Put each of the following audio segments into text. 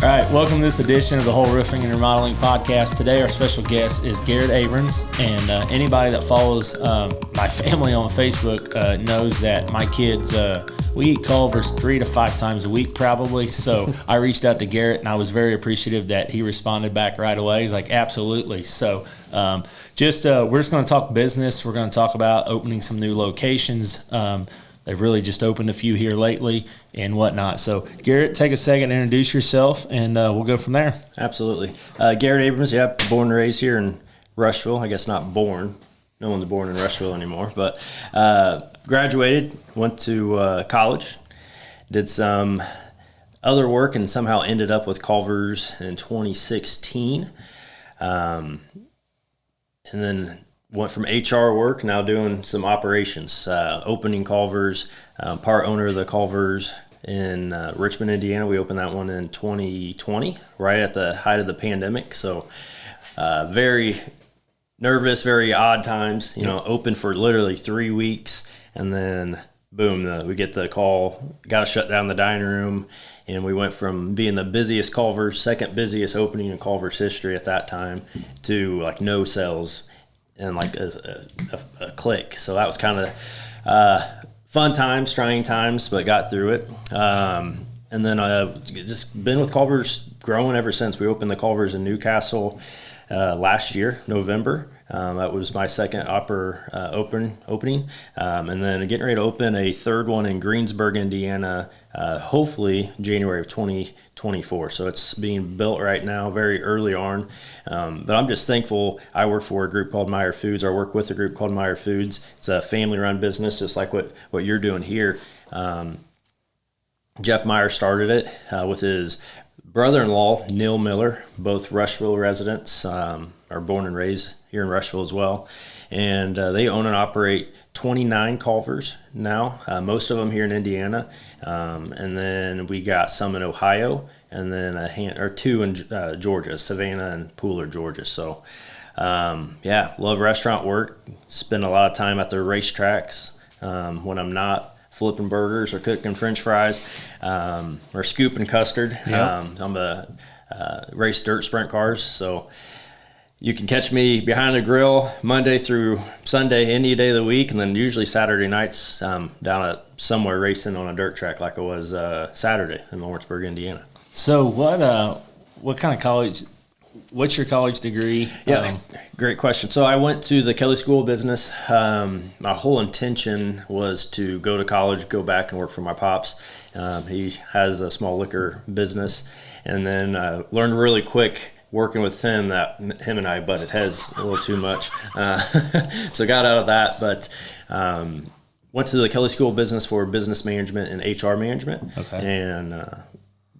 All right, welcome to this edition of the Hoel Roofing and Remodeling Podcast. Today, our special guest is Garrett Abrams, and anybody that follows my family on Facebook knows that my kids, we eat Culvers 3 to 5 times a week probably, so I reached out to Garrett, and I was very appreciative that he responded back right away. He's like, absolutely. So we're just going to talk business. We're going to talk about opening some new locations. They've really just opened a few here lately and whatnot. So, Garrett, take a second to introduce yourself, and we'll go from there. Absolutely. Garrett Abrams, born and raised here in Rushville. I guess not born. No one's born in Rushville anymore. But graduated, went to college, did some other work, and somehow ended up with Culver's in 2016. And then went from HR work, now doing some operations, opening Culver's, part owner of the Culver's in Richmond, Indiana. We opened that one in 2020, right at the height of the pandemic. So very nervous, very odd times, open for literally 3 weeks. And then boom, we get the call, got to shut down the dining room. And we went from being the busiest Culver's, second busiest opening in Culver's history at that time, to like no sales and like a click. So that was kind of fun times, trying times, but got through it. And then I've just been with Culver's growing ever since. We opened the Culver's in Newcastle last year, November. That was my second opening. And then getting ready to open a third one in Greensburg, Indiana, hopefully January of 2024. So it's being built right now, very early on. But I'm just thankful. I work for a group called Meyer Foods. I work with a group called Meyer Foods. It's a family-run business, just like what you're doing here. Jeff Meyer started it with his brother-in-law, Neil Miller, both Rushville residents, are born and raised here in Rushville as well. And they own and operate 29 Culvers now, most of them here in Indiana. And then we got some in Ohio, and then two in Georgia, Savannah and Pooler, Georgia. So, love restaurant work. Spend a lot of time at the racetracks when I'm not flipping burgers or cooking French fries or scooping custard. Yep. I'm a race dirt sprint cars, so you can catch me behind the grill Monday through Sunday, any day of the week, and then usually Saturday nights down at somewhere racing on a dirt track like it was Saturday in Lawrenceburg, Indiana. So what kind of college? What's your college degree? Yeah, great question. So I went to the Kelley School of Business. My whole intention was to go to college, go back and work for my pops. He has a small liquor business, and then learned really quick working with him that him and I butted heads a little too much. So got out of that, but went to the Kelley School of Business for business management and HR management. Okay. And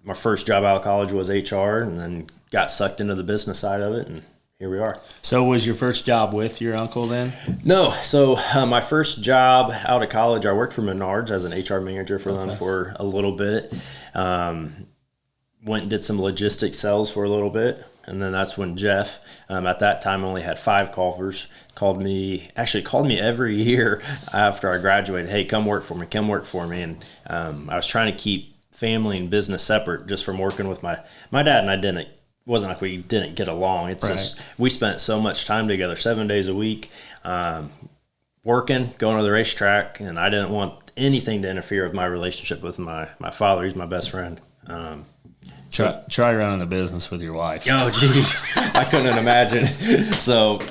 my first job out of college was HR, and then got sucked into the business side of it, and here we are. So was your first job with your uncle then? No. So my first job out of college, I worked for Menards as an HR manager for them for a little bit. Went and did some logistics sales for a little bit. And then that's when Jeff, at that time only had 5 Culvers, called me every year after I graduated. Hey, come work for me. And I was trying to keep family and business separate just from working with my dad, and it wasn't like we didn't get along. It's just we spent so much time together, 7 days a week, working, going to the racetrack, and I didn't want anything to interfere with my relationship with my father. He's my best friend. Try running a business with your wife. Oh, geez. I couldn't imagine. So,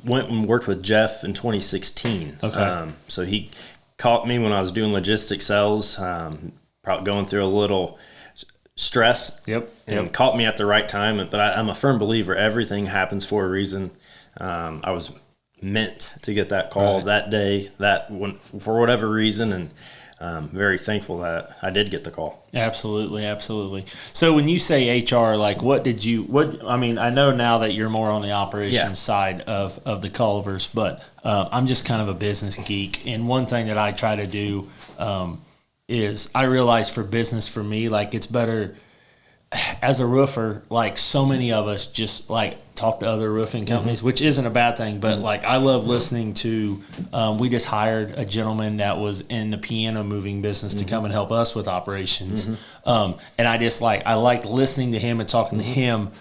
went and worked with Jeff in 2016. Okay. So he caught me when I was doing logistics sales, probably going through a little stress. Yep. And caught me at the right time. But I'm a firm believer everything happens for a reason. I was meant to get that call that day, for whatever reason, and very thankful that I did get the call. Absolutely. So when you say HR, like I know now that you're more on the operations side of the Culvers, but I'm just kind of a business geek. And one thing that I try to do is I realize for business for me, like it's better as a roofer, like so many of us just like talk to other roofing companies, which isn't a bad thing, but like I love listening to, we just hired a gentleman that was in the piano moving business to come and help us with operations. And I liked listening to him and talking to him.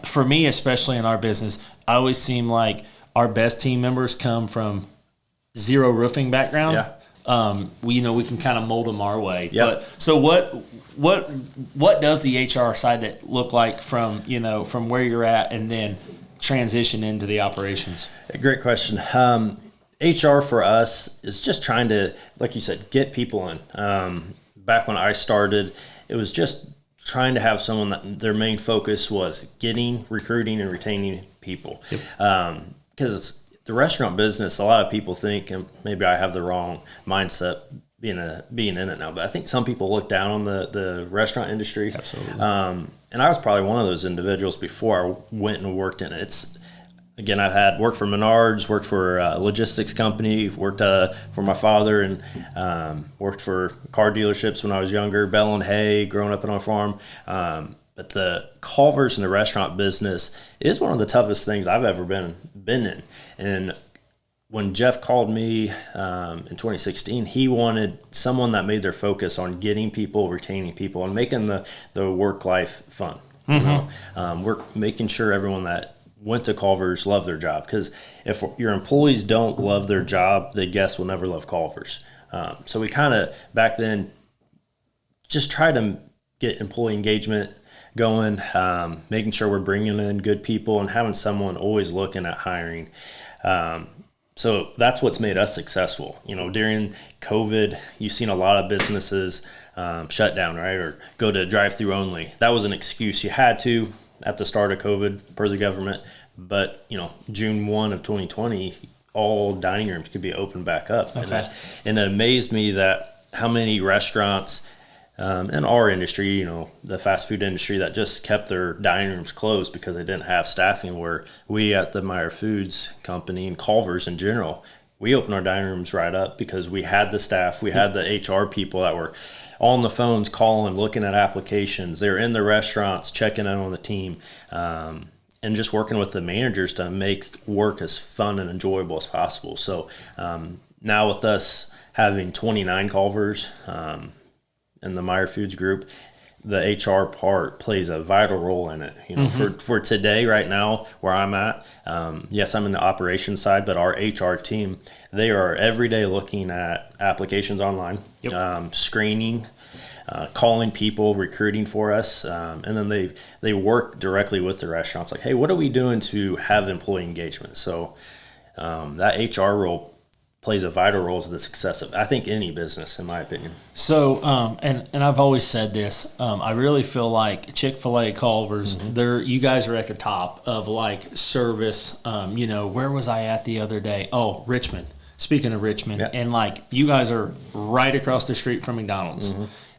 For me, especially in our business, I always seem like our best team members come from zero roofing background. Yeah. We can kind of mold them our way. Yep. But so what does the HR side look like from where you're at and then transition into the operations? Great question. HR for us is just trying to, like you said, get people in. Back when I started, it was just trying to have someone that their main focus was getting, recruiting, and retaining people. Yep. Because the restaurant business, a lot of people think, and maybe I have the wrong mindset being in it now, but I think some people look down on the restaurant industry. Absolutely. And I was probably one of those individuals before I went and worked in it. Again, I've worked for Menards, worked for a logistics company, worked for my father, and worked for car dealerships when I was younger, Bell and Hay, growing up on a farm. But the Culvers and the restaurant business is one of the toughest things I've ever been in. And when Jeff called me in 2016, he wanted someone that made their focus on getting people, retaining people, and making the work life fun. We're making sure everyone that went to Culver's love their job, because if your employees don't love their job, the guests will never love Culver's. So we kind of back then just tried to get employee engagement going, making sure we're bringing in good people and having someone always looking at hiring. So that's what's made us successful. During COVID, you've seen a lot of businesses shut down, right? Or go to drive-through only. That was an excuse. You had to at the start of COVID per the government. But, June 1 of 2020, all dining rooms could be opened back up. Okay. And it amazed me that how many restaurants in our industry, the fast food industry, that just kept their dining rooms closed because they didn't have staffing, where we at the Meyer Foods company and Culver's in general, we opened our dining rooms right up because we had the staff, we had the HR people that were on the phones calling, looking at applications. They're in the restaurants, checking in on the team, and just working with the managers to make work as fun and enjoyable as possible. So now with us having 29 Culvers, in the Meyer Foods group, the HR part plays a vital role in it. For today, right now, where I'm at, yes, I'm in the operations side, but our HR team, they are every day looking at applications online, screening, calling people, recruiting for us, and then they work directly with the restaurants. Like, hey, what are we doing to have employee engagement? So that HR role plays a vital role to the success of, I think, any business, in my opinion. So, and I've always said this, I really feel like Chick-fil-A, Culver's, you guys are at the top of like service. Where was I at the other day? Oh, Richmond. Speaking of Richmond, and like you guys are right across the street from McDonald's,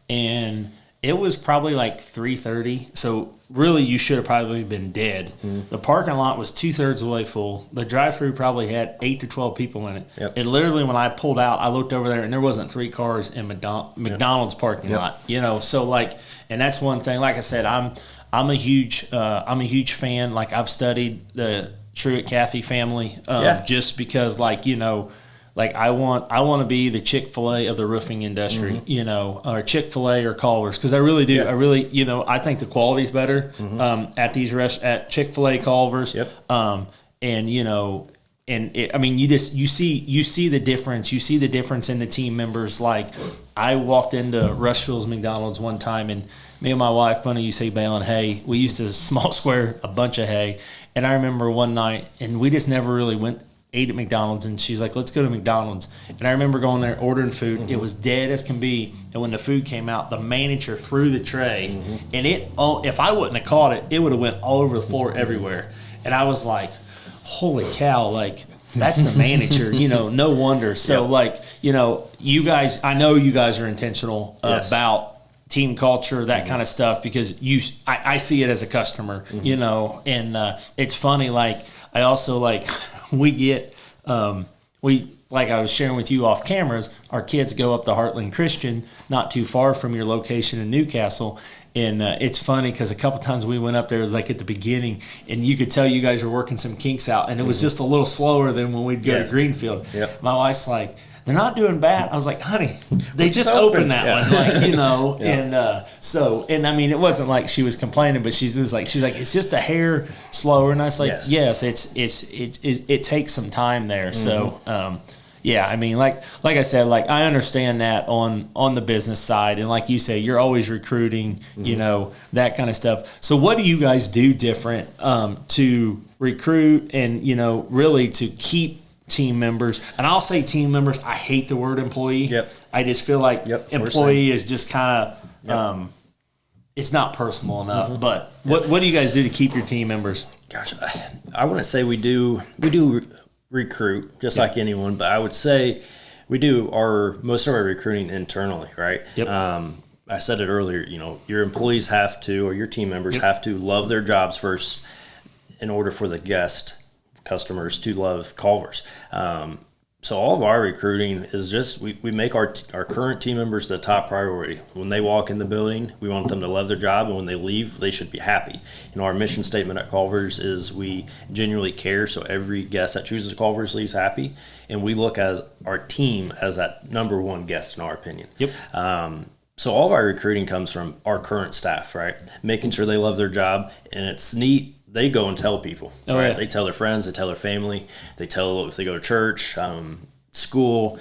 and it was probably like 3:30. So really, you should have probably been dead. The parking lot was 2/3 of the way full. The drive-through probably had 8 to 12 people in it. And literally, when I pulled out, I looked over there, and there wasn't 3 cars in McDonald's parking lot. So like, and that's one thing. Like I said, I'm a huge fan. Like I've studied the Truett Cathy family, just because, like like I want to be the Chick-fil-A of the roofing industry, or Chick-fil-A or Culver's, because I really do. I really, I think the quality's better at these at Chick-fil-A, Culver's, and you see the difference. You see the difference in the team members. Like I walked into Rushville's McDonald's one time, and me and my wife, funny you say baling hay, we used to small square a bunch of hay, and I remember one night, and we just never really ate at McDonald's, and she's like, let's go to McDonald's. And I remember going there, ordering food. It was dead as can be. And when the food came out, the manager threw the tray, and if I wouldn't have caught it, it would have went all over the floor everywhere. And I was like, holy cow, like that's the manager, no wonder. So you guys, I know you guys are intentional about team culture, that kind of stuff, because I see it as a customer, and it's funny, like I also like we get like I was sharing with you off cameras, our kids go up to Heartland Christian, not too far from your location in Newcastle. And it's funny because a couple times we went up there, it was like at the beginning, and you could tell you guys were working some kinks out, and it was just a little slower than when we'd go to Greenfield. Yep. My wife's like, they're not doing bad. I was like, honey, they just opened that one, like, you know. And I mean, it wasn't like she was complaining, but she's like, it's just a hair slower. And I was like, yes, it takes some time there. So, yeah, I mean, like I said, like I understand that on the business side, and like you say, you're always recruiting, you know, that kind of stuff. So, what do you guys do different to recruit and, you know, really to keep team members? And I'll say team members. I hate the word employee. Yep. I just feel like employee is just kind of it's not personal enough. But what do you guys do to keep your team members? Gosh, I wouldn't say we do recruit just like anyone, but I would say we do most of our recruiting internally, right? Yep. I said it earlier, you know, your employees have to, or your team members have to love their jobs first in order for the customers to love Culver's. So all of our recruiting is just, we make our current team members the top priority. When they walk in the building, we want them to love their job, and when they leave, they should be happy. You know, our mission statement at Culver's is we genuinely care, so every guest that chooses Culver's leaves happy, and we look as our team as that number one guest in our opinion. Yep. So all of our recruiting comes from our current staff, right? Making sure they love their job, and it's neat. They go and tell people. Oh, right? yeah. They tell their friends, they tell their family, they tell if they go to church, school.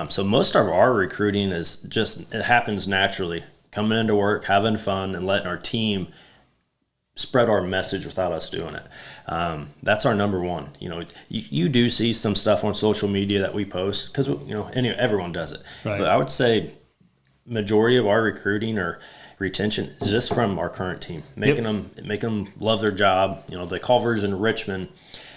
So most of our recruiting is just, it happens naturally. Coming into work, having fun, and letting our team spread our message without us doing it. That's our number one. You know, you do see some stuff on social media that we post because, you know, everyone does it. Right. But I would say majority of our recruiting or retention is just from our current team, making them love their job. You know, the Culvers in Richmond,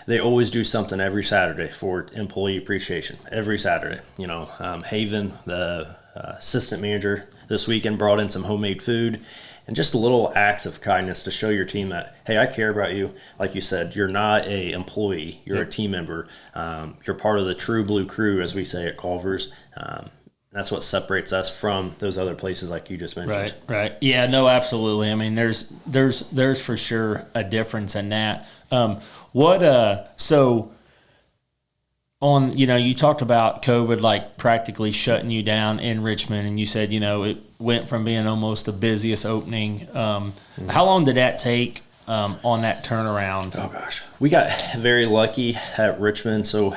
they always do something every Saturday for employee appreciation. Every Saturday, you know, Haven, the assistant manager this weekend, brought in some homemade food and just little acts of kindness to show your team that, hey, I care about you. Like you said, you're not a employee, you're a team member. You're part of the true blue crew, as we say at Culver's. That's what separates us from those other places like you just mentioned. Right. Yeah, no, absolutely. I mean, there's for sure a difference in that. So on, you know, you talked about COVID like practically shutting you down in Richmond, and you said, you know, it went from being almost the busiest opening. How long did that take on that turnaround? Oh gosh, we got very lucky at Richmond. So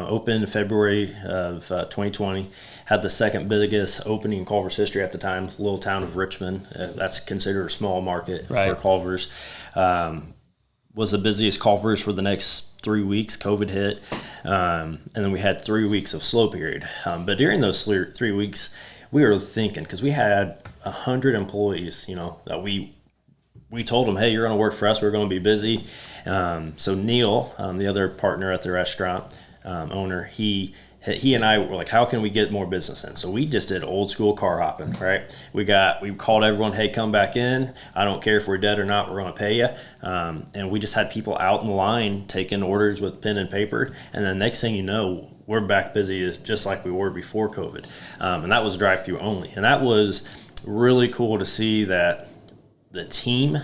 opened February of 2020. Had the second biggest opening in Culver's history at the time, little town of Richmond. That's considered a small market for Culver's. Was the busiest Culver's for the next 3 weeks. COVID hit, and then we had 3 weeks of slow period. But during those 3 weeks, we were thinking, because we had 100 employees, you know, that we told them, hey, you're going to work for us. We're going to be busy. So Neil, the other partner at the restaurant, owner, he and I were like, how can we get more business in? So we just did old school car hopping, right? We called everyone, hey, come back in. I don't care if we're dead or not, we're going to pay you. And we just had people out in the line taking orders with pen and paper. And then next thing you know, we're back busy just like we were before COVID. And that was drive-through only. And that was really cool to see that the team,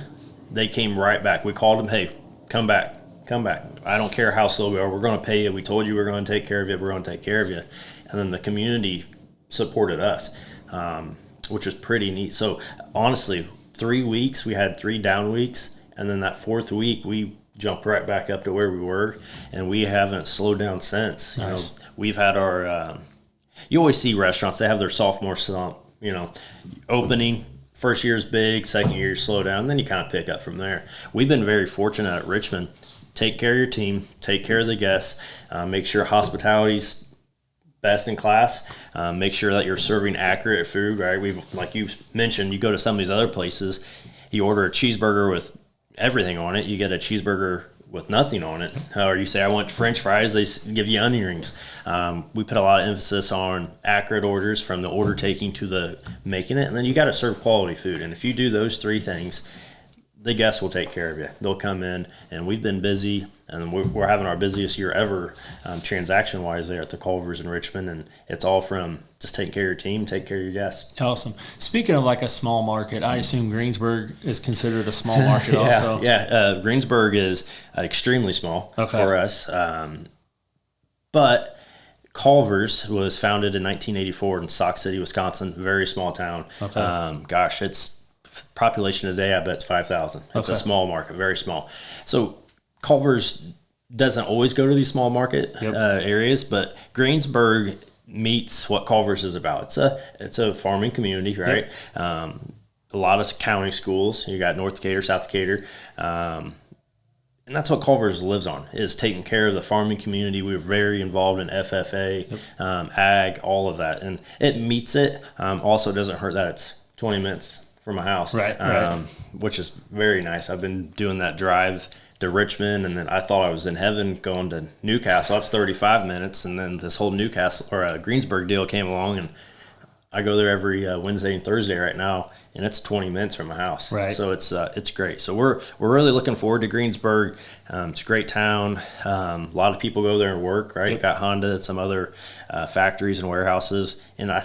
they came right back. We called them, hey, come back. I don't care how slow we are. We're going to pay you. We told you we're going to take care of you. We're going to take care of you. And then the community supported us, which was pretty neat. So honestly, 3 weeks, we had 3 down weeks. And then that 4th week, we jumped right back up to where we were. And we haven't slowed down since. Nice. You know, we've had our, you always see restaurants, they have their sophomore slump, you know, opening. First year's big, second year slow down, then you kind of pick up from there. We've been very fortunate at Richmond. Take care of your team, take care of the guests, make sure hospitality's best in class, make sure that you're serving accurate food, right? Like you mentioned, you go to some of these other places, you order a cheeseburger with everything on it, you get a cheeseburger with nothing on it, or you say I want French fries, they give you onion rings. We put a lot of emphasis on accurate orders from the order taking to the making it, and then you got to serve quality food. And if you do those 3 things, the guests will take care of you. They'll come in, and we've been busy, and we're having our busiest year ever transaction-wise there at the Culvers in Richmond, and it's all from just taking care of your team, take care of your guests. Awesome. Speaking of like a small market, I assume Greensburg is considered a small market also. Yeah. Greensburg is extremely small for us, but Culver's was founded in 1984 in Sauk City, Wisconsin, very small town. It's population today, I bet it's 5,000. It's a small market, very small. So Culver's doesn't always go to these small market areas, but Greensburg meets what Culver's is about. It's a farming community, right? A lot of county schools. You got North Decatur, South Decatur. And that's what Culver's lives on, is taking care of the farming community. We're very involved in FFA, ag, all of that. And it meets it. Also doesn't hurt that it's 20 minutes from my house, which is very nice. I've been doing that drive to Richmond, and then I thought I was in heaven going to Newcastle. That's 35 minutes, and then this whole Newcastle or Greensburg deal came along, and I go there every Wednesday and Thursday right now, and it's 20 minutes from my house. Right. So it's great. So we're really looking forward to Greensburg. It's a great town. A lot of people go there and work. Right. Got Honda and some other factories and warehouses, and I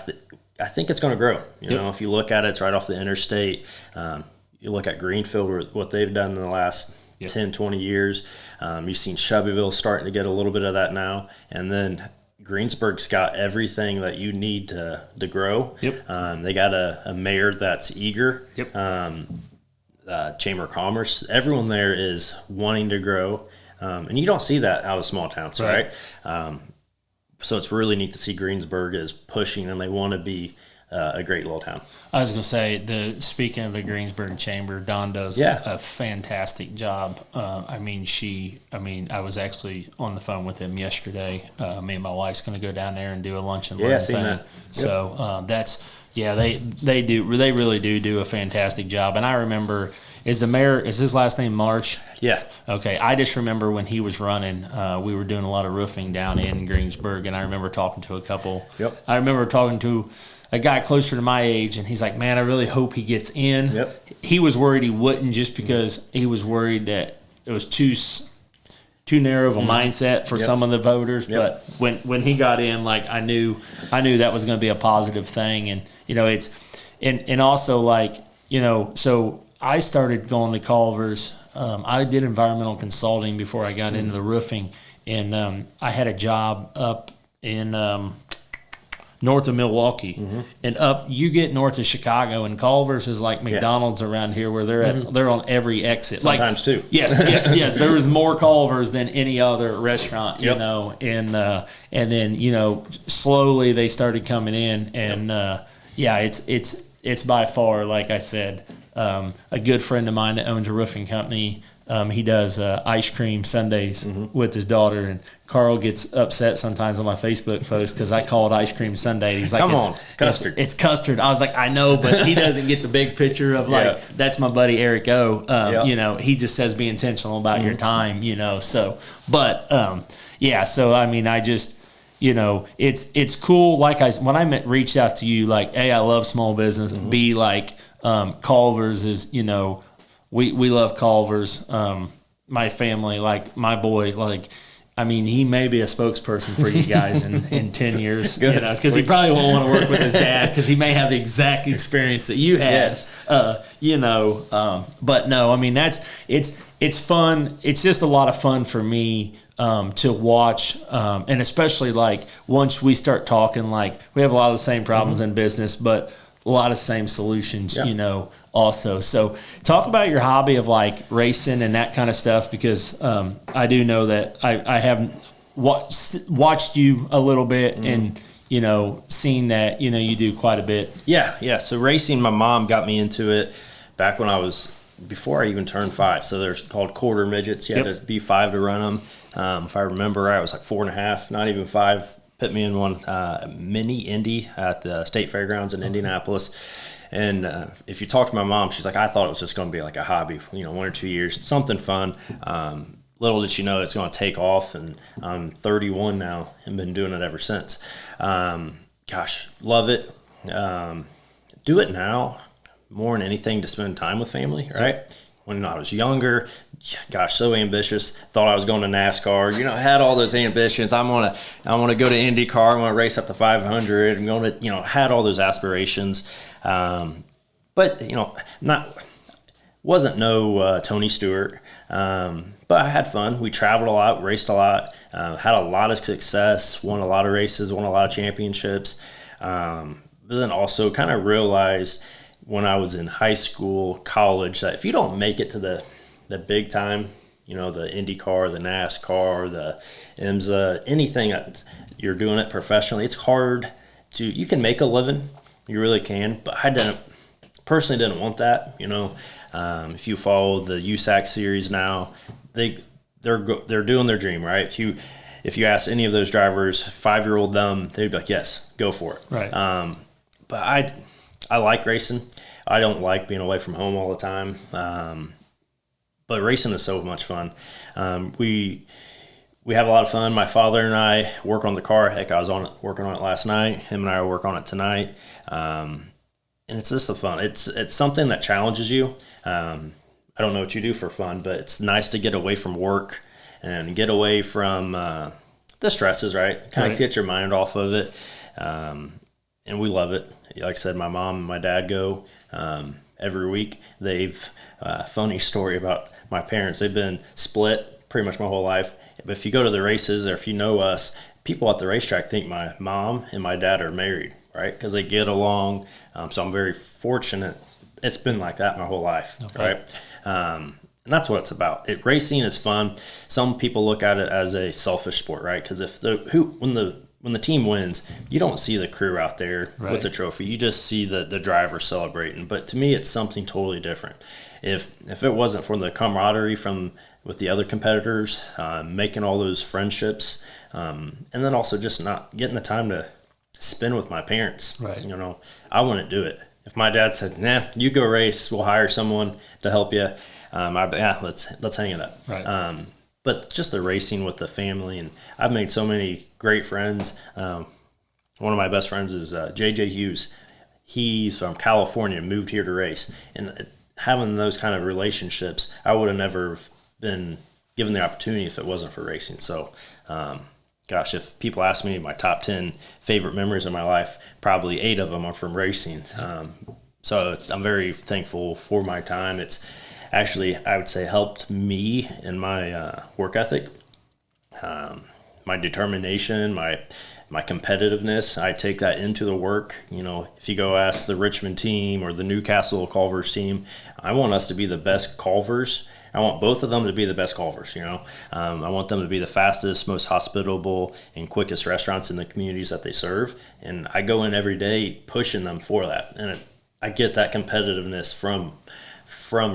think it's going to grow. You know, if you look at it, it's right off the interstate. You look at Greenfield, what they've done in the last 10, 20 years. You've seen Shelbyville starting to get a little bit of that now. And then Greensburg's got everything that you need to grow. They got a mayor that's eager. Chamber of Commerce. Everyone there is wanting to grow. And you don't see that out of small towns, right? So it's really neat to see Greensburg is pushing, and they want to be a great little town. I was going to say, speaking of the Greensburg Chamber, Dawn does a fantastic job. I was actually on the phone with him yesterday. Me and my wife's going to go down there and do a lunch and learn thing. That. So they really do a fantastic job. And I remember, is his last name March? Yeah. Okay. I just remember when he was running, we were doing a lot of roofing down in Greensburg, and I remember talking to a couple. I remember talking to a guy closer to my age, and he's like, man, I really hope he gets in. He was worried he wouldn't, just because he was worried that it was too narrow of a mindset for some of the voters. But when he got in, like, I knew that was going to be a positive thing. And, you know, and also, like, you know, so I started going to Culver's. I did environmental consulting before I got into the roofing, and I had a job up in north of Milwaukee, and you get north of Chicago, and Culver's is like McDonald's around here, where they're on every exit. Sometimes too. Yes. There was more Culver's than any other restaurant, you know, and then, you know, slowly they started coming in, and it's by far, like I said, a good friend of mine that owns a roofing company. He does ice cream sundaes with his daughter, and Carl gets upset sometimes on my Facebook post because I call it ice cream sundae. He's like, Come on, custard. It's custard. I was like, I know, but he doesn't get the big picture of, like, that's my buddy Eric O. You know, he just says be intentional about your time, you know. So, but so I mean, I just, you know, it's cool. Like when I reached out to you, like, A, I love small business, and B, like, Culver's is, you know, we love Culver's. My family, like my boy, like, I mean, he may be a spokesperson for you guys in 10 years, you know, because he probably won't want to work with his dad because he may have the exact experience that you had, you know. But no, I mean, it's fun. It's just a lot of fun for me to watch, and especially, like, once we start talking, like, we have a lot of the same problems in business, but a lot of the same solutions, you know, also. So talk about your hobby of, like, racing and that kind of stuff, because I do know that I have watched you a little bit and, you know, seen that, you know, you do quite a bit. Yeah. So racing, my mom got me into it back when before I even turned 5. So they're called quarter midgets. You had to be 5 to run them. If I remember right, I was like 4.5, not even 5. Put me in one mini Indy at the State Fairgrounds in Indianapolis. And if you talk to my mom, she's like, I thought it was just going to be like a hobby, you know, 1 or 2 years, something fun. Little did she know it's going to take off, and I'm 31 now and been doing it ever since. Gosh, love it. Do it now more than anything to spend time with family, right? when I was younger, gosh, so ambitious. Thought I was going to NASCAR. I had all those ambitions. I want to go to IndyCar. I want to race up to 500. I'm going to, had all those aspirations. But wasn't no Tony Stewart. But I had fun. We traveled a lot, raced a lot, had a lot of success, won a lot of races, won a lot of championships. But then also kind of realized when I was in high school, college, that if you don't make it to the big time, the IndyCar, the NASCAR, the IMSA, anything that you're doing it professionally, it's hard you can make a living, you really can, but I personally didn't want that, if you follow the USAC series now, they're doing their dream, right? If you ask any of those drivers, 5-year-old them, they'd be like, yes, go for it. Right. But I like racing. I don't like being away from home all the time. But racing is so much fun. We have a lot of fun. My father and I work on the car. Heck, I was working on it last night. Him and I will work on it tonight. And it's just fun. It's something that challenges you. I don't know what you do for fun, but it's nice to get away from work and get away from the stresses, right? Kind of get your mind off of it. And we love it. Like I said, my mom and my dad go every week. They've funny story about my parents. They've been split pretty much my whole life. But if you go to the races or if you know us, people at the racetrack think my mom and my dad are married, right? Because they get along. So I'm very fortunate. It's been like that my whole life, right? And that's what it's about. Racing is fun. Some people look at it as a selfish sport, right? Because when the team wins, you don't see the crew out there with the trophy. You just see the driver celebrating. But to me, it's something totally different. If it wasn't for the camaraderie with the other competitors, making all those friendships, and then also just not getting the time to spend with my parents, I wouldn't do it. If my dad said, "Nah, you go race, we'll hire someone to help you," let's hang it up. Right. But just the racing with the family, and I've made so many great friends. One of my best friends is J.J. Hughes. He's from California, moved here to race. And having those kind of relationships, I would have never been given the opportunity if it wasn't for racing. So, if people ask me my top 10 favorite memories of my life, probably 8 of them are from racing. So I'm very thankful for my time. It's actually, I would say, helped me in my work ethic, my determination, my competitiveness. I take that into the work. If you go ask the Richmond team or the Newcastle Culver's team, I want us to be the best Culvers. I want both of them to be the best Culvers, I want them to be the fastest, most hospitable, and quickest restaurants in the communities that they serve. And I go in every day pushing them for that. And I get that competitiveness from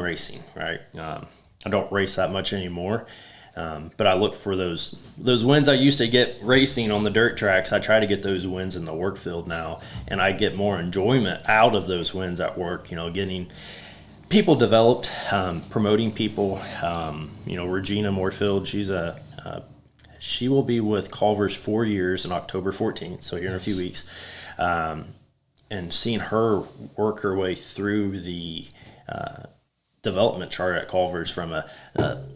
racing, right? I don't race that much anymore, but I look for those wins I used to get racing on the dirt tracks. I try to get those wins in the work field now, and I get more enjoyment out of those wins at work, getting people developed, promoting people. Regina Moorfield, she will be with Culver's 4 years on October 14th, so here in a few weeks, and seeing her work her way through the development chart at Culver's from a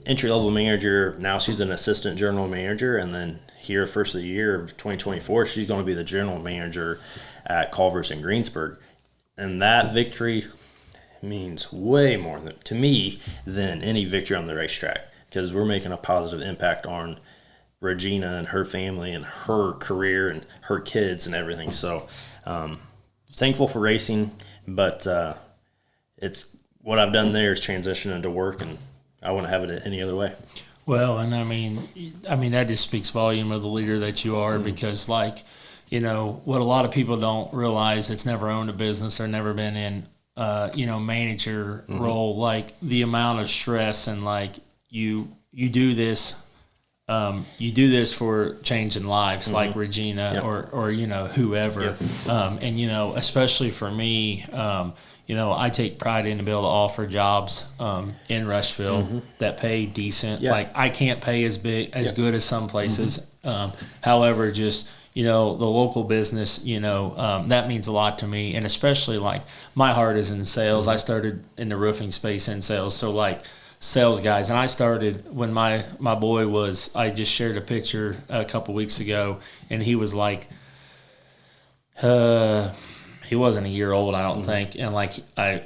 entry-level manager. Now she's an assistant general manager, and then here first of the year of 2024, she's going to be the general manager at Culver's in Greensburg. And that victory means way more to me than any victory on the racetrack, because we're making a positive impact on Regina and her family and her career and her kids and everything. So thankful for racing, but it's what I've done there is transition into work, and I wouldn't have it any other way. Well, and I mean that just speaks volume of the leader that you are, because what a lot of people don't realize that's never owned a business or never been in manager role, like the amount of stress and you do this for changing lives, like Regina or whoever. And especially for me, I take pride in to be able to offer jobs in Rushville that pay decent. Like I can't pay as good as some places. However, just the local business, that means a lot to me. And especially like my heart is in sales. I started in the roofing space in sales. So like sales guys. And I started when my boy was, I just shared a picture a couple weeks ago, and he was like, he wasn't a year old, I don't think. And like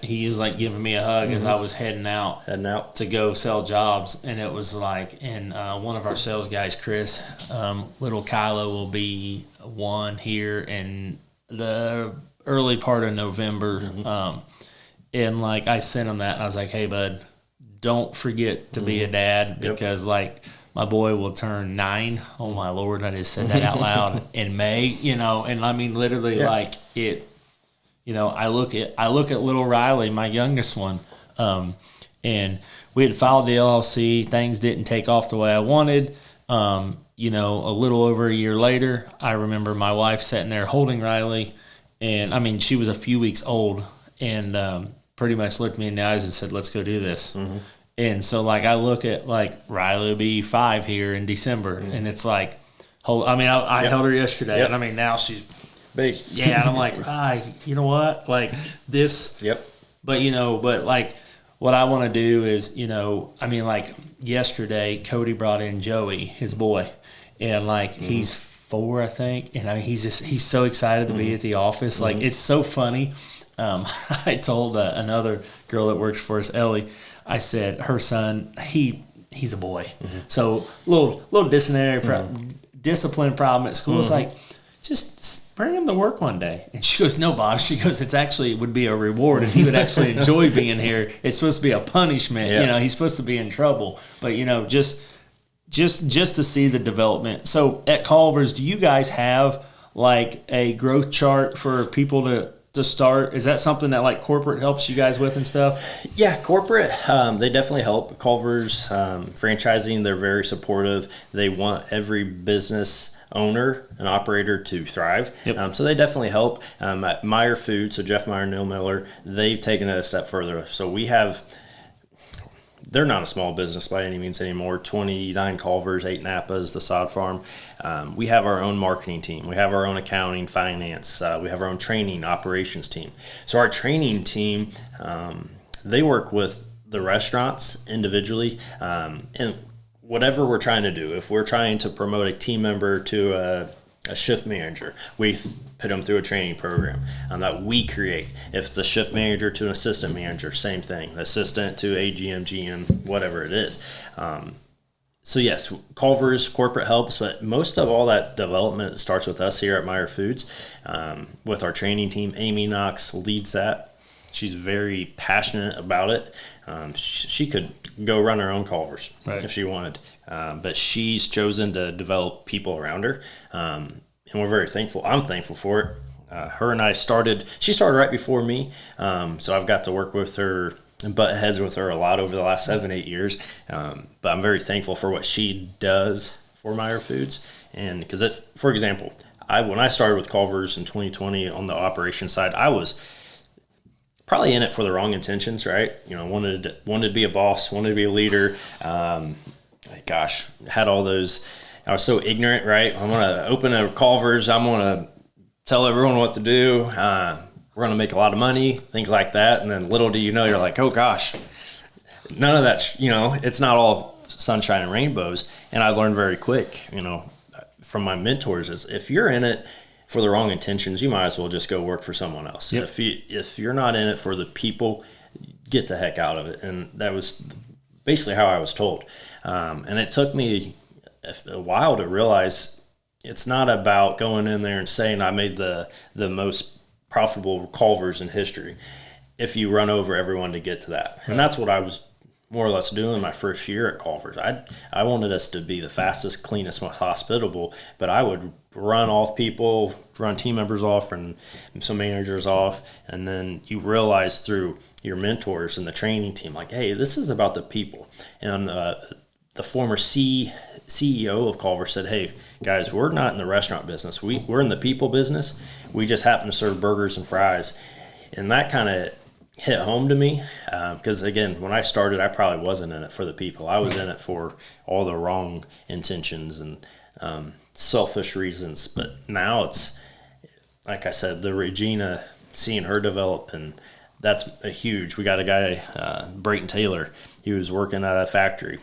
he was like giving me a hug as I was heading out to go sell jobs. And it was like, and one of our sales guys, Chris, little Kylo will be 1 here in the early part of November. And like I sent him that, and I was like, hey bud, don't forget to be a dad, because like my boy will turn 9. Oh my Lord, I just said that out loud in May, and I mean literally like it. I look at little Riley, my youngest one, and we had filed the LLC. Things didn't take off the way I wanted. A little over a year later, I remember my wife sitting there holding Riley, and I mean she was a few weeks old, and pretty much looked me in the eyes and said, "Let's go do this." And so like I look at like Riley will be 5 here in December, and it's like, I held her yesterday, and I mean now she's big. Yeah, and I'm like, you know what? Like this. Yep. But but like what I want to do is, like yesterday, Cody brought in Joey, his boy, and like he's 4, I think, and he's so excited to be at the office. Like it's so funny. I told another girl that works for us, Ellie, I said her son, he's a boy, so little discipline problem at school. It's like, just bring him to work one day. And she goes, no, Bob. She goes, it would be a reward, and he would actually enjoy being here. It's supposed to be a punishment. He's supposed to be in trouble. But, just to see the development. So at Culver's, do you guys have like a growth chart for people to start? Is that something that like corporate helps you guys with and stuff? Yeah, corporate, they definitely help. Culver's franchising, they're very supportive. They want every business owner and operator to thrive. So they definitely help. At Meyer Foods, so Jeff Meyer, Neil Miller, they've taken it a step further. So they're not a small business by any means anymore. 29 Culvers, 8 Napas, the sod farm. We have our own marketing team. We have our own accounting, finance. We have our own training, operations team. So our training team, they work with the restaurants individually, and whatever we're trying to do. If we're trying to promote a team member to a shift manager, we put them through a training program that we create. If it's a shift manager to an assistant manager, same thing. Assistant to a GM, whatever it is. So yes, Culver's corporate helps, but most of all that development starts with us here at Meyer Foods, with our training team. Amy Knox leads that. She's very passionate about it. She could go run her own Culver's if she wanted, but she's chosen to develop people around her, and we're very thankful. I'm thankful for it. Her and I she started right before me, so I've got to work with her and butt heads with her a lot over the last 7-8 years, but I'm very thankful for what she does for Meyer Foods. And because, for example, when I started with Culver's in 2020 on the operations side, I was probably in it for the wrong intentions, right? Wanted to be a boss, wanted to be a leader. Had all those. I was so ignorant, right? I'm gonna open a Culver's. I'm gonna tell everyone what to do. We're gonna make a lot of money, things like that. And then little do you know, you're like, oh gosh, none of that. It's not all sunshine and rainbows. And I learned very quick, from my mentors, is if you're in it for the wrong intentions, you might as well just go work for someone else. Yep. If you're not in it for the people, get the heck out of it. And that was basically how I was told. And it took me a while to realize it's not about going in there and saying I made the most profitable Culver's in history if you run over everyone to get to that. And that's what I was more or less doing my first year at Culver's. I wanted us to be the fastest, cleanest, most hospitable, but I would run off people, run team members off and some managers off, and then you realize through your mentors and the training team, like, hey, this is about the people. And the former CEO of Culver said, hey, guys, we're not in the restaurant business. We're in the people business. We just happen to serve burgers and fries. And that kind of hit home to me because, again, when I started, I probably wasn't in it for the people. I was in it for all the wrong intentions, and selfish reasons. But now it's, like I said, the Regina, seeing her develop, and that's a huge. We got a guy, Brayton Taylor. He was working at a factory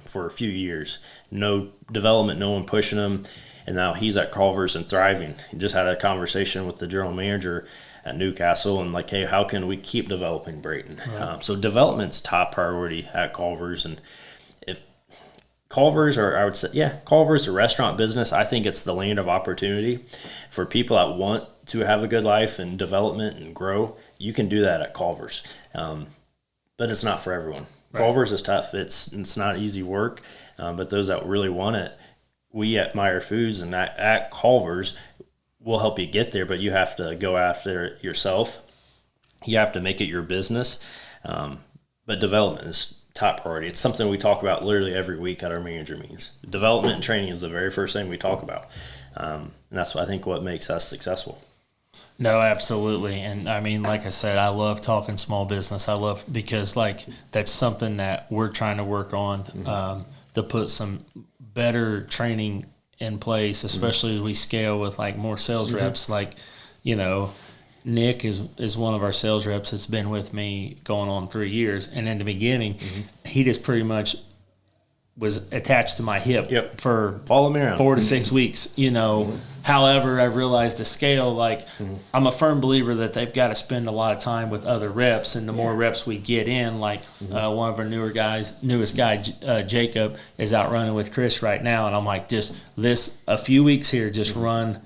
for a few years. No development, no one pushing him. And now he's at Culver's and thriving. He just had a conversation with the general manager at Newcastle and like, hey, how can we keep developing Brayton? Right. So development's top priority at Culver's. And if Culver's, or I would say, Culver's a restaurant business, I think it's the land of opportunity for people that want to have a good life and development and grow. You can do that at Culver's, but it's not for everyone. Right. Culver's is tough. It's not easy work, but those that really want it, we at Meyer Foods and at Culver's will help you get there, but you have to go after it yourself. You have to make it your business. But development is top priority. It's something we talk about literally every week at our manager meetings. Development and training is the very first thing we talk about. And that's what I think what makes us successful. No, absolutely. And I mean, like I said, I love talking small business. Because like that's something that we're trying to work on, to put some better training in place, especially as we scale with like more sales reps. Like, Nick is one of our sales reps that's been with me going on 3 years. And in the beginning, he just pretty much was attached to my hip for follow me around 4 to 6 weeks, However, I realized the scale, like I'm a firm believer that they've got to spend a lot of time with other reps, and the more reps we get in, like one of our newest guy, Jacob, is out running with Chris right now, and I'm like, just a few weeks here, just run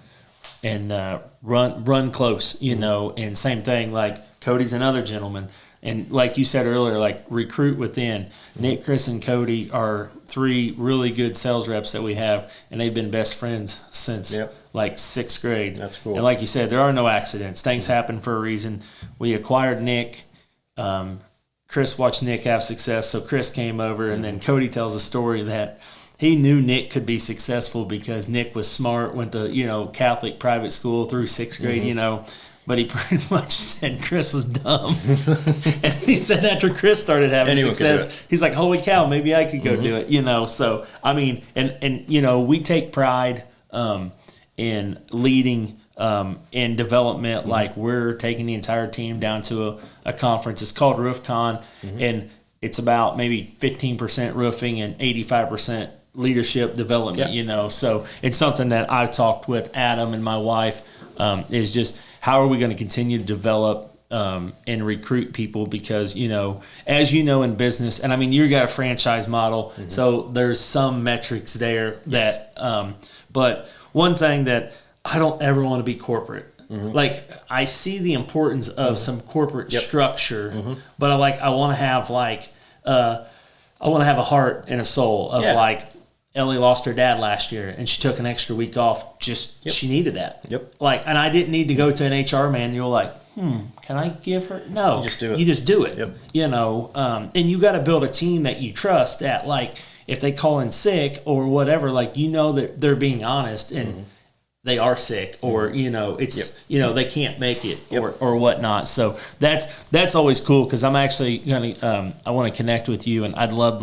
and run close, and same thing, like Cody's another gentleman. And like you said earlier, like recruit within. Nick, Chris, and Cody are 3 really good sales reps that we have, and they've been best friends since like 6th grade. That's cool. And like you said, there are no accidents. Things happen for a reason. We acquired Nick. Chris watched Nick have success, so Chris came over, and then Cody tells a story that he knew Nick could be successful because Nick was smart, went to Catholic private school through 6th grade, But he pretty much said Chris was dumb. And he said after Chris started having success, he's like, holy cow, maybe I could go do it, So, I mean, and we take pride in leading in development. Like we're taking the entire team down to a conference. It's called RoofCon, and it's about maybe 15% roofing and 85% leadership development, So it's something that I've talked with Adam and my wife is just, how are we going to continue to develop and recruit people? Because, as you know in business, and I mean, you got a franchise model, so there's some metrics there that, but one thing that I don't ever want to be corporate. Like I see the importance of some corporate structure, but I want to have a heart and a soul of like, Ellie lost her dad last year, and she took an extra week off. She needed that. And I didn't need to go to an HR manual. Like, can I give her? No, you just do it. You just do it. And you got to build a team that you trust. That like, if they call in sick or whatever, like that they're being honest and they are sick, or it's they can't make it or whatnot. So that's always cool because I'm actually gonna I want to connect with you, and I'd love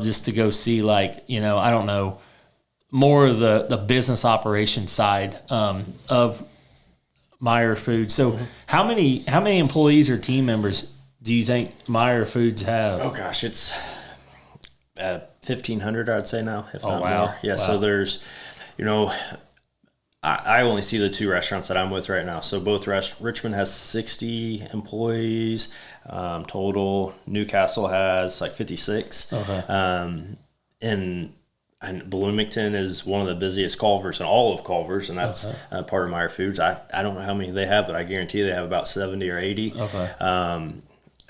just to go see I don't know, more of the business operation side of Meyer Foods. So how many employees or team members do you think Meyer Foods have? Oh gosh, it's 1,500 I'd say now, if not wow. more. Yeah, wow. So there's, I only see the 2 restaurants that I'm with right now. So both Richmond has 60 employees total. Newcastle has like 56. Okay. And Bloomington is one of the busiest Culvers in all of Culver's, and that's part of Meyer Foods. I don't know how many they have, but I guarantee they have about 70 or 80. Okay.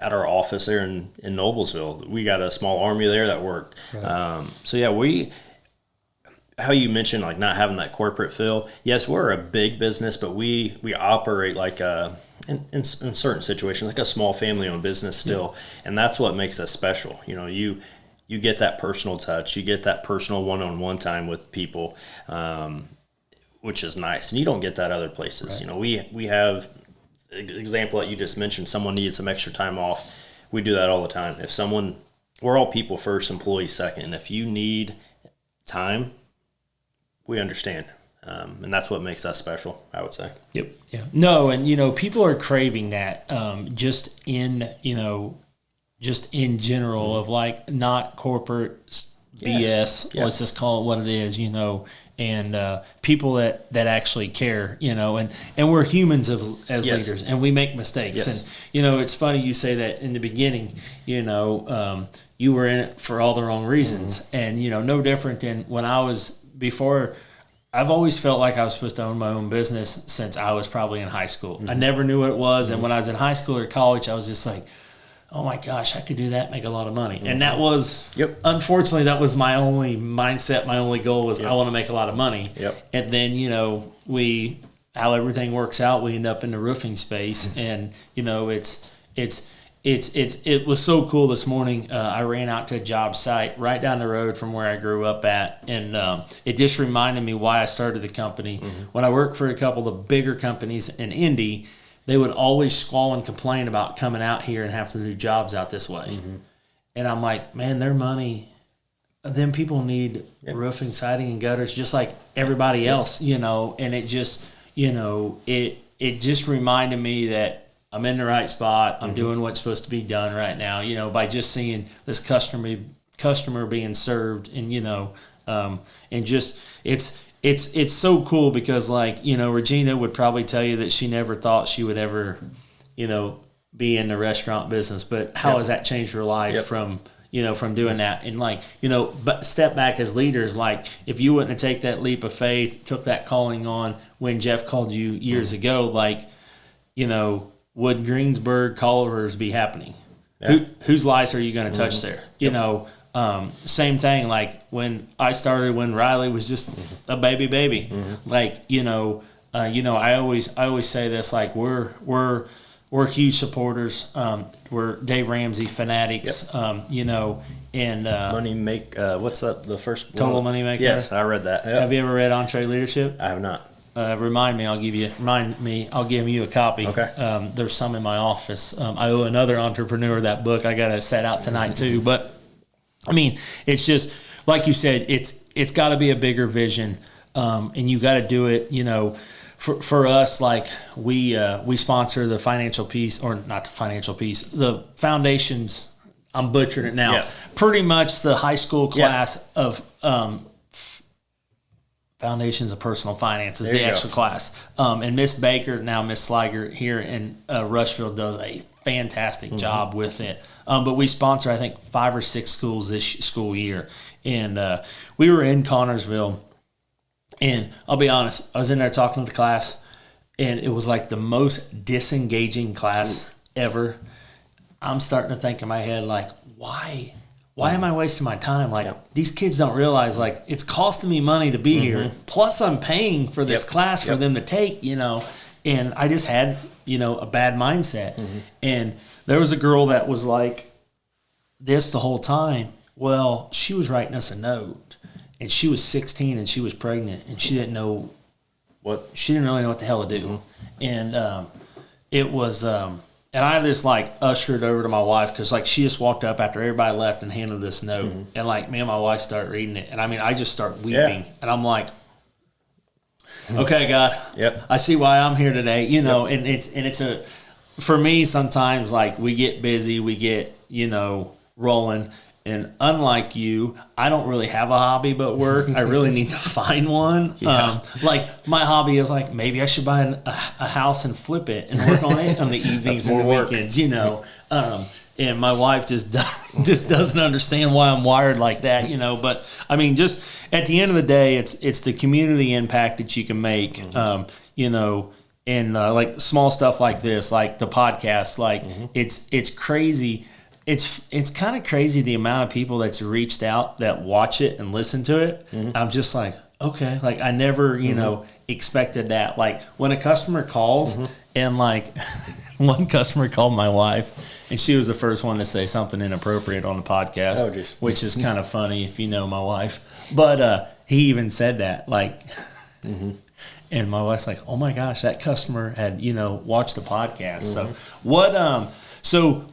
At our office there in Noblesville, we got a small army there that worked. Right. So yeah, how you mentioned like not having that corporate feel. Yes, we're a big business, but we operate like in certain situations like a small family-owned business still, and that's what makes us special. You get that personal touch, you get that personal one-on-one time with people, which is nice, and you don't get that other places. Right. We have an example that you just mentioned. Someone needed some extra time off. We do that all the time. We're all people first, employees second, and if you need time, we understand. And that's what makes us special, I would say. Yep. Yeah. No, and people are craving that just in general of like not corporate BS. Yeah. Let's just call it what it is, and people that actually care, and we're humans as Yes. leaders, and we make mistakes. Yes. And it's funny you say that in the beginning. You were in it for all the wrong reasons, and no different than when I was before. I've always felt like I was supposed to own my own business since I was probably in high school. I never knew what it was, and when I was in high school or college, I was just like, oh my gosh, I could do that, make a lot of money. And that was, unfortunately, that was my only mindset, my only goal was I want to make a lot of money. And then, how everything works out, we end up in the roofing space. And, it was so cool this morning. I ran out to a job site right down the road from where I grew up at. And it just reminded me why I started the company. When I worked for a couple of the bigger companies in Indy, they would always squall and complain about coming out here and having to do jobs out this way. And I'm like, man, their money, them people need roofing, siding, and gutters just like everybody else, and it just, it just reminded me that I'm in the right spot. I'm doing what's supposed to be done right now, by just seeing this customer being served and, and just it's so cool because Regina would probably tell you that she never thought she would ever, be in the restaurant business, but how has that changed her life from doing that? And but step back as leaders, if you wouldn't have taken that leap of faith, took that calling on when Jeff called you years ago, would Greensburg Culvers be happening? Whose lives are you going to touch there? Same thing. When I started, when Riley was just a baby. I always say this. We're huge supporters. We're Dave Ramsey fanatics. And Money make what's that? The first Total Money Maker. Yes, I read that. Have you ever read Entree Leadership? I have not. Remind me. I'll give you a copy. Okay. There's some in my office. I owe another entrepreneur that book. I got to set out tonight too. But I mean, it's just like you said. It's got to be a bigger vision, and you got to do it. For us, we sponsor the financial piece, or not the financial piece, the foundations. I'm butchering it now. Pretty much the high school class of Foundations of Personal Finance is the actual class. And Miss Baker, now Miss Sliger here in Rushville, does a fantastic job with it. But we sponsor, I think, 5 or 6 schools this school year. And we were in Connorsville. And I'll be honest, I was in there talking to the class, and it was like the most disengaging class ever. I'm starting to think in my head, why am I wasting my time? These kids don't realize, it's costing me money to be here. Plus, I'm paying for this class for them to take, And I just had, a bad mindset. And there was a girl that was like this the whole time. Well, she was writing us a note, and she was 16 and she was pregnant, and she didn't know she didn't really know what the hell to do. And it was and I just ushered over to my wife, because she just walked up after everybody left and handed this note. And me and my wife start reading it, and I just start weeping. And I'm like, okay, God, I see why I'm here today, and it's for me, sometimes we get busy, we get, rolling. And unlike you, I don't really have a hobby but work. I really need to find one. My hobby is maybe I should buy a house and flip it and work on it on the evenings and the weekends, And my wife just doesn't understand why I'm wired like that, But I mean, just at the end of the day, it's the community impact that you can make, and small stuff like this, like the podcast, it's crazy. It's kind of crazy the amount of people that's reached out that watch it and listen to it. I'm just okay, I never, expected that. When a customer calls and one customer called my wife, and she was the first one to say something inappropriate on the podcast, which is kind of funny if you know my wife. But he even said that, and my wife's like, oh my gosh, that customer had, watched the podcast. So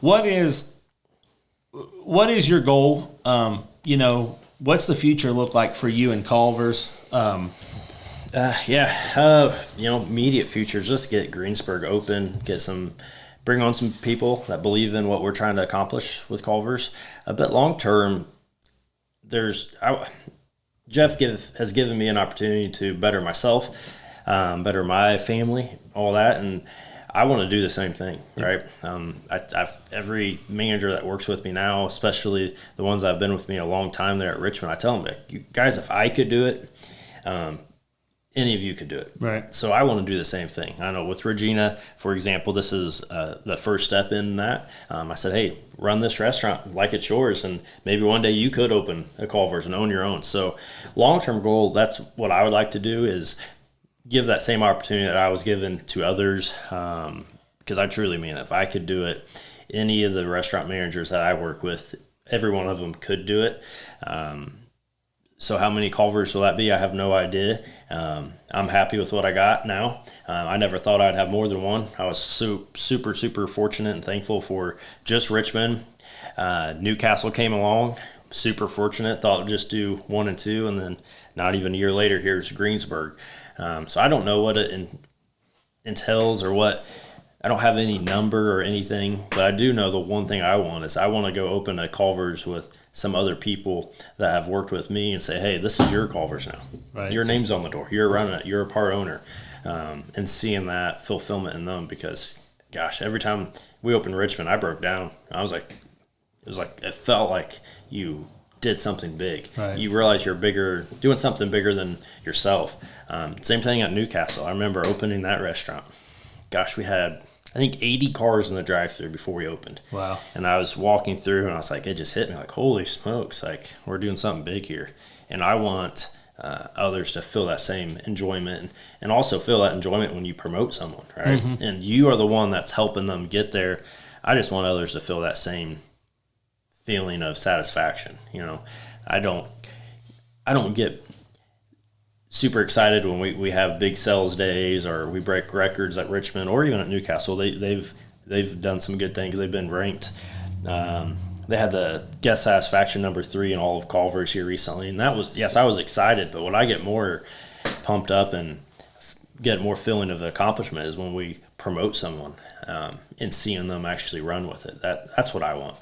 what is your goal, what's the future look like for you and Culver's? Immediate future is just get Greensburg open, bring on some people that believe in what we're trying to accomplish with Culver's. But long term, Jeff has given me an opportunity to better myself, better my family, all that, and I want to do the same thing, right? Every manager that works with me now, especially the ones that have been with me a long time there at Richmond, I tell them, you guys, if I could do it, any of you could do it. Right. So I want to do the same thing. I know with Regina, for example, this is the first step in that. I said, hey, run this restaurant like it's yours, and maybe one day you could open a Culver's and own your own. So long-term goal, that's what I would like to do, is give that same opportunity that I was given to others, because I truly mean it. If I could do it, any of the restaurant managers that I work with, every one of them could do it. So how many Culver's will that be? I have no idea. I'm happy with what I got now. I never thought I'd have more than one. I was super, super fortunate and thankful for just Richmond. Newcastle came along, super fortunate, thought I'd just do 1 and 2, and then not even a year later, here's Greensburg. So I don't know what it entails or what. I don't have any number or anything, but I do know the one thing I want is I want to go open a Culver's with some other people that have worked with me and say, hey, this is your Culver's now. Right. Your name's on the door. You're running it. You're a part owner. And seeing that fulfillment in them, because, gosh, every time we opened Richmond, I broke down. It felt like you did something big. Right. You realize you're doing something bigger than yourself. Same thing at Newcastle. I remember opening that restaurant. Gosh, we had, I think, 80 cars in the drive-thru before we opened. Wow. And I was walking through, and I was like, it just hit me like, holy smokes, like, we're doing something big here. And I want others to feel that same enjoyment, and also feel that enjoyment when you promote someone, right? Mm-hmm. And you are the one that's helping them get there. I just want others to feel that same feeling of satisfaction. I don't get super excited when we have big sales days or we break records at Richmond or even at Newcastle. They've done some good things. They've been ranked. They had the guest satisfaction number 3 in all of Culver's here recently, and that was, yes, I was excited. But what I get more pumped up and get more feeling of accomplishment is when we promote someone and seeing them actually run with it. That's what I want.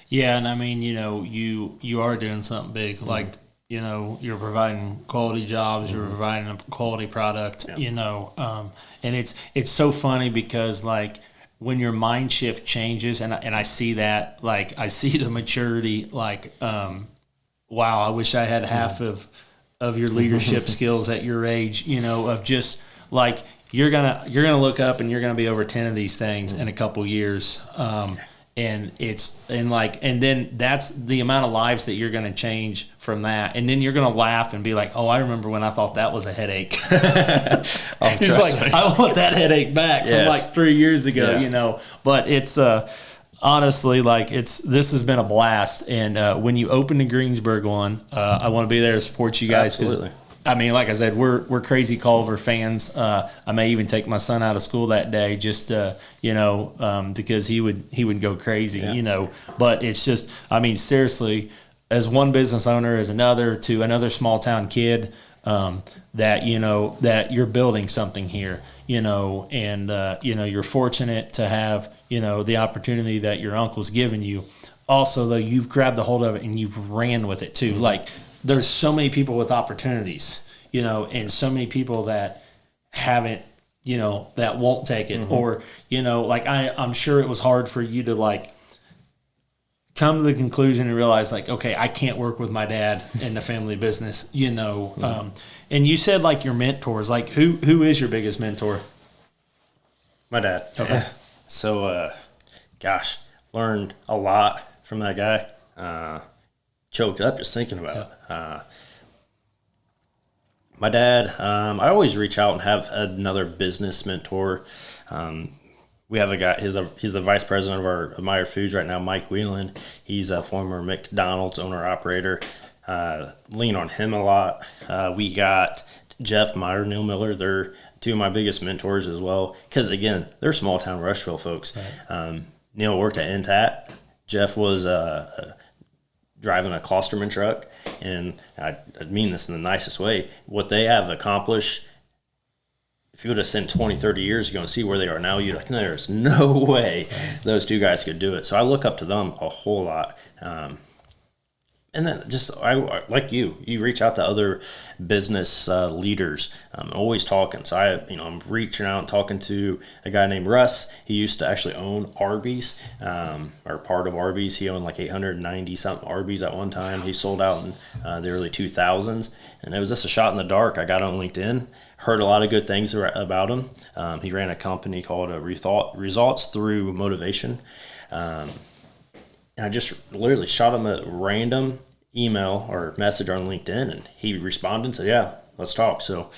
Yeah, and I mean, you are doing something big, mm-hmm. like, you're providing quality jobs, mm-hmm. you're providing a quality product, and it's so funny because, like, when your mind shift changes, and I see that, like, I see the maturity, like, wow, I wish I had half of your leadership skills at your age, of just, like, you're gonna look up and you're gonna be over 10 of these things mm-hmm. in a couple years. And then that's the amount of lives that you're going to change from that. And then you're going to laugh and be like, oh, I remember when I thought that was a headache. You're like, I want that headache back from like 3 years ago, But it's honestly, like, this has been a blast. And when you open the Greensburg one, I want to be there to support you guys. Absolutely. I mean, like I said, we're crazy Culver fans. I may even take my son out of school that day just because he would go crazy, But it's just, I mean, seriously, as one business owner, as another, to another small town kid, that you're building something here, and you're fortunate to have the opportunity that your uncle's given you. Also, though, you've grabbed a hold of it and you've ran with it too, like. There's so many people with opportunities, and so many people that haven't, that won't take it. Mm-hmm. Or, like I'm sure it was hard for you to, like, come to the conclusion and realize, like, okay, I can't work with my dad in the family business, Mm-hmm. And you said, like, your mentors, like, who is your biggest mentor? My dad. Okay. So, learned a lot from that guy. Choked up just thinking about it. My dad, I always reach out and have another business mentor. We have a guy, he's the vice president of our Meyer Foods right now, Mike Whelan. He's a former McDonald's owner-operator. Lean on him a lot. We got Jeff Meyer, Neil Miller. They're two of my biggest mentors as well. Because, again, they're small-town Rushville folks. Right. Neil worked at Intat. Jeff was driving a Klosterman truck, and I mean this in the nicest way, what they have accomplished, if you would have sent 20, 30 years ago and see where they are now, you'd like, no, there's no way those two guys could do it. So I look up to them a whole lot. And then just I like you reach out to other business leaders. I'm always talking. So I'm reaching out and talking to a guy named Russ. He used to actually own Arby's, or part of Arby's. He owned like 890 something Arby's at one time. He sold out in the early 2000s, and it was just a shot in the dark. I got on LinkedIn, heard a lot of good things about him. He ran a company called Results Through Motivation. And I just literally shot him a random email or message on LinkedIn, and he responded and said, yeah, let's talk. So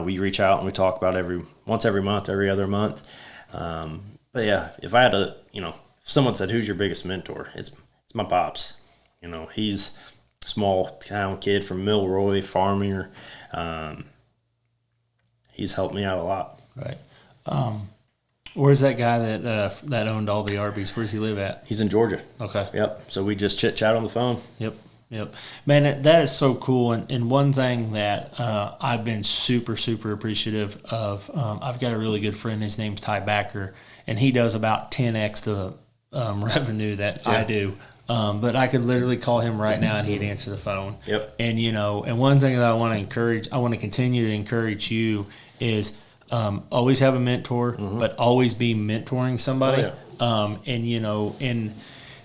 we reach out and we talk about once every month, every other month. But yeah, if I had to, if someone said, who's your biggest mentor? It's my pops. He's a small town kid from Milroy, farmer. He's helped me out a lot. Right. Where's that guy that owned all the Arby's? Where's he live at? He's in Georgia. Okay. Yep. So we just chit chat on the phone. Yep. Man, that is so cool. And one thing that I've been super, super appreciative of, I've got a really good friend. His name's Ty Backer, and he does about 10x the revenue that I do. But I could literally call him right now and he'd answer the phone. Yep. And, and one thing that I want to continue to encourage you is always have a mentor, but always be mentoring somebody. Oh, yeah.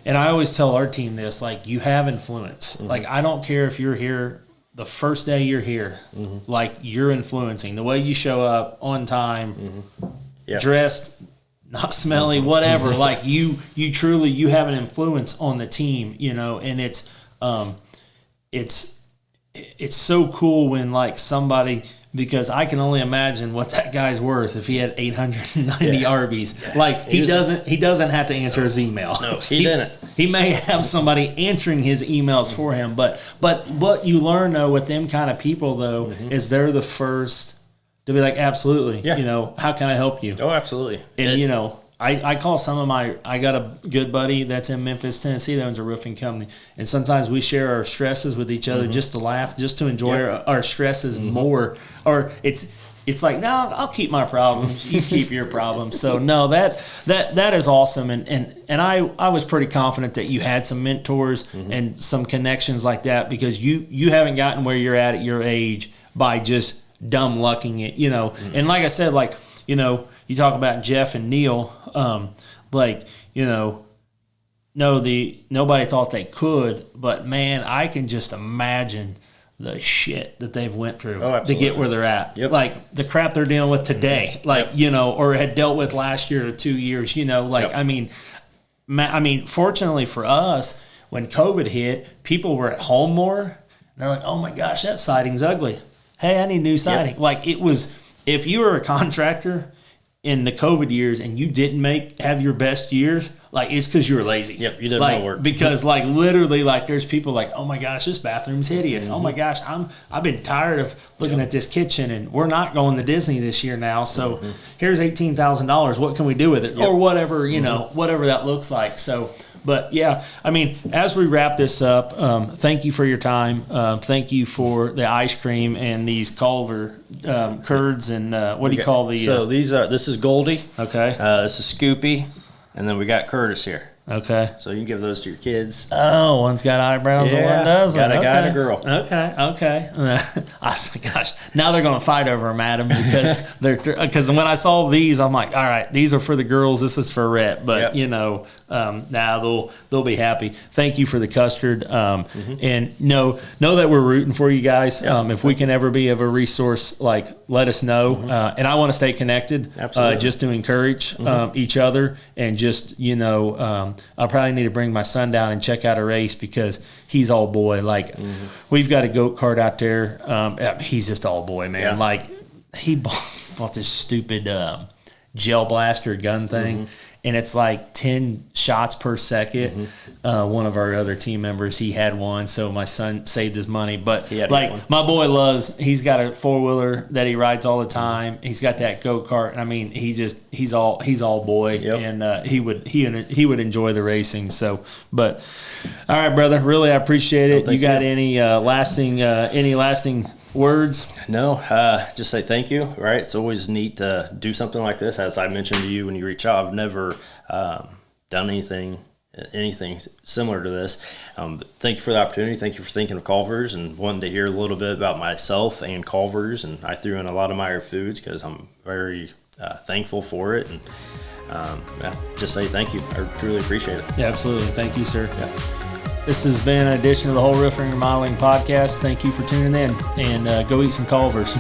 And I always tell our team this, like, you have influence. Like, I don't care if you're here the first day you're here, like, you're influencing the way you show up on time, dressed, not smelly, whatever. Like, you truly, you have an influence on the team, and it's so cool when, like, somebody, because I can only imagine what that guy's worth if he had 890 Arby's. Yeah. Like, he doesn't have to answer his email. No, he didn't. He may have somebody answering his emails for him, but what you learn though with them kind of people though is they're the first to be like, absolutely. Yeah. How can I help you? Oh, absolutely. And I call I got a good buddy that's in Memphis, Tennessee, that owns a roofing company. And sometimes we share our stresses with each other just to laugh, just to enjoy our stresses more. Or it's like, no, I'll keep my problems. You keep your problems. So no, that is awesome. And I was pretty confident that you had some mentors and some connections like that, because you haven't gotten where you're at your age by just dumb lucking it, And like I said, you talk about Jeff and Neil, nobody thought they could, but man, I can just imagine the shit that they've went through to get where they're at. Yep. Like the crap they're dealing with today, or had dealt with last year or 2 years, I mean, fortunately for us, when COVID hit, people were at home more. And they're like, oh my gosh, that siding's ugly. Hey, I need new siding. Yep. Like, it was, if you were a contractor in the COVID years and you didn't have your best years, like, it's because you were lazy. Yep, you didn't know work. Because literally, there's people like, oh my gosh, this bathroom's hideous. Oh my gosh, I've been tired of looking at this kitchen, and we're not going to Disney this year now. So here's $18,000. What can we do with it? Or whatever, whatever that looks like. So, but yeah, I mean, as we wrap this up, thank you for your time. Thank you for the ice cream and these Culver curds and what do you call the? So this is Goldie. Okay. This is Scoopy, and then we got Curtis here. Okay. So you can give those to your kids. Oh, one's got eyebrows and one doesn't. Got a guy and a girl. Okay. I said, gosh, now they're going to fight over them, Adam, because when I saw these, I'm like, all right, these are for the girls. This is for Rhett. But, they'll be happy. Thank you for the custard. And know that we're rooting for you guys. If we can ever be of a resource, let us know. And I want to stay connected. Absolutely. Just to encourage each other, and just, I'll probably need to bring my son down and check out a race, because he's all boy. We've got a goat cart out there. He's just all boy, man. Yeah. He bought this stupid gel blaster gun thing. and it's like 10 shots per second. One of our other team members, he had one, so my son saved his money. But like my boy he's got a 4-wheeler that he rides all the time. He's got that go-kart. I mean, he's all boy, and he would enjoy the racing. So, but all right, brother, really I appreciate it. You got any lasting words? No, just say thank you. Right, it's always neat to do something like this. As I mentioned to you when you reach out, I've never done anything similar to this. But thank you for the opportunity. Thank you for thinking of Culver's and wanting to hear a little bit about myself and Culver's. And I threw in a lot of Meyer foods because I'm very thankful for it. And just say thank you. I truly appreciate it. Yeah, absolutely. Thank you, sir. Yeah. This has been an edition of the Whole Roofing and Remodeling Podcast. Thank you for tuning in, and go eat some Culver's.